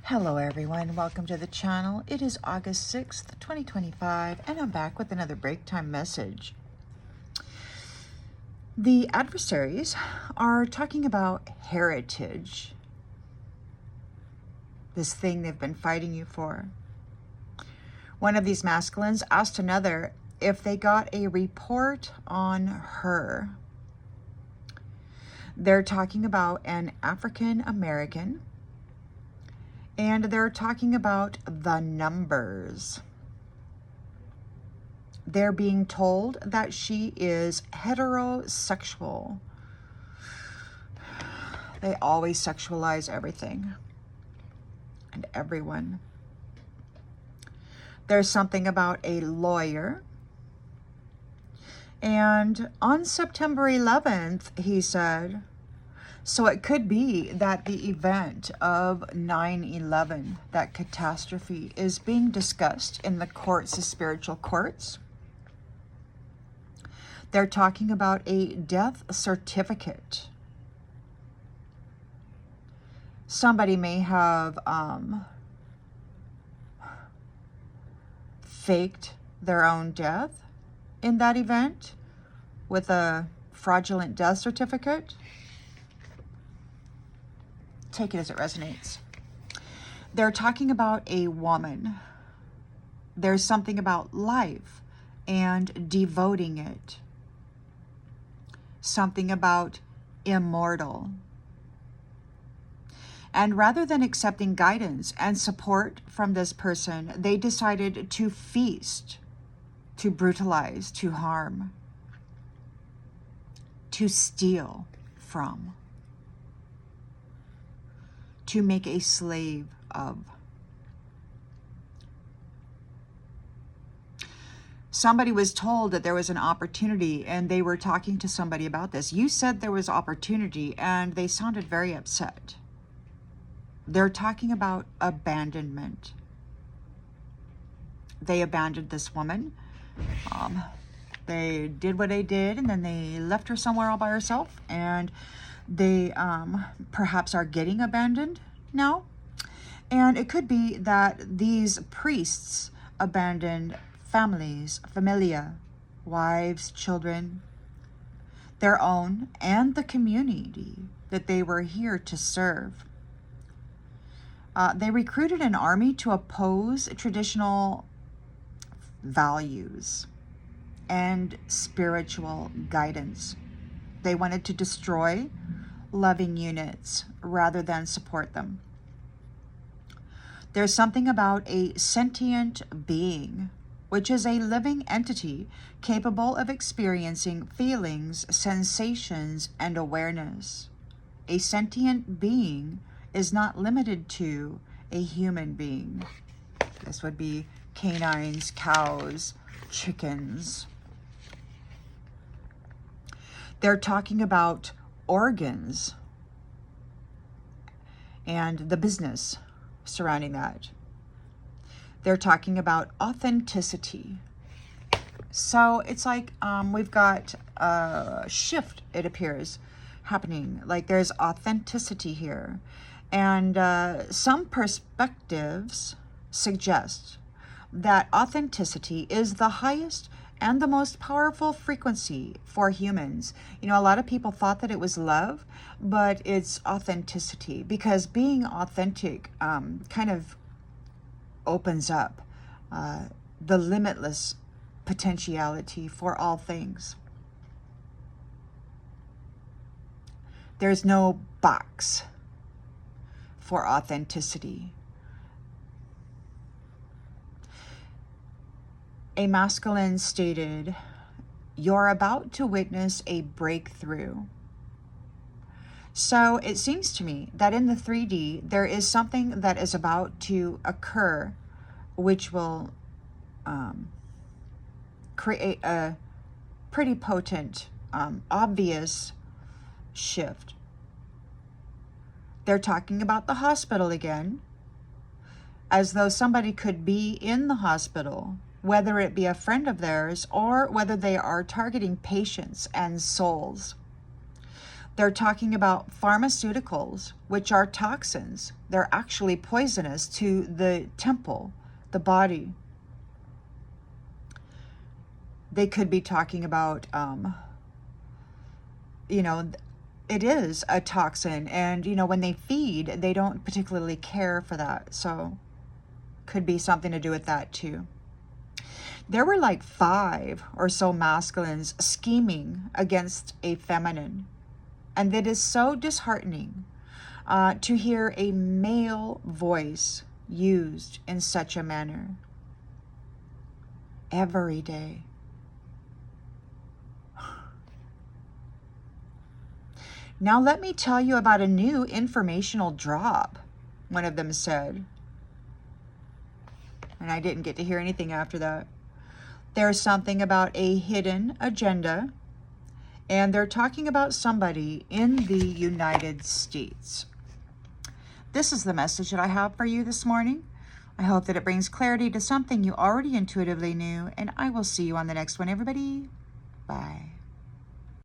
Hello everyone, welcome to the channel. It is August 6th, 2025, and I'm back with another break time message. The adversaries are talking about heritage, this thing they've been fighting you for. One of these masculines asked another if they got a report on her. They're talking about an African American, and they're talking about the numbers. They're being told that she is heterosexual. They always sexualize everything and everyone. There's something about a lawyer. And on September 11th, he said, so it could be that the event of 9/11, that catastrophe, is being discussed in the courts, the spiritual courts. They're talking about a death certificate. Somebody may have faked their own death in that event with a fraudulent death certificate. Take it as it resonates. They're talking about a woman. There's something about life and devoting it. Something about immortal. And rather than accepting guidance and support from this person, they decided to feast, to brutalize, to harm, to steal from, to make a slave of. Somebody was told that there was an opportunity, and they were talking to somebody about this. You said there was opportunity, and they sounded very upset. They're talking about abandonment. They abandoned this woman. They did what they did, and then they left her somewhere all by herself, and they perhaps are getting abandoned now. And it could be that these priests abandoned families, familia, wives, children, their own, and the community that they were here to serve. They recruited an army to oppose traditional values and spiritual guidance. They wanted to destroy loving units rather than support them. There's something about a sentient being, which is a living entity capable of experiencing feelings, sensations, and awareness. A sentient being is not limited to a human being. This would be canines, cows, chickens. They're talking about organs and the business surrounding that. They're talking about authenticity. So it's like we've got a shift, it appears, happening. Like there's authenticity here. And some perspectives suggest that authenticity is the highest and the most powerful frequency for humans. You know, a lot of people thought that it was love, but it's authenticity, because being authentic kind of opens up the limitless potentiality for all things. There's no box for authenticity. A masculine stated, "You're about to witness a breakthrough." So it seems to me that in the 3D, there is something that is about to occur, which will create a pretty potent, obvious shift. They're talking about the hospital again, as though somebody could be in the hospital, whether it be a friend of theirs or whether they are targeting patients and souls. They're talking about pharmaceuticals, which are toxins. They're actually poisonous to the temple, the body. They could be talking about, you know, it is a toxin. And, you know, when they feed, they don't particularly care for that. So could be something to do with that too. There were like 5 or so masculines scheming against a feminine. And it is so disheartening to hear a male voice used in such a manner every day. Now let me tell you about a new informational drop, one of them said. And I didn't get to hear anything after that. There's something about a hidden agenda, and they're talking about somebody in the United States. This is the message that I have for you this morning. I hope that it brings clarity to something you already intuitively knew, and I will see you on the next one, everybody. Bye.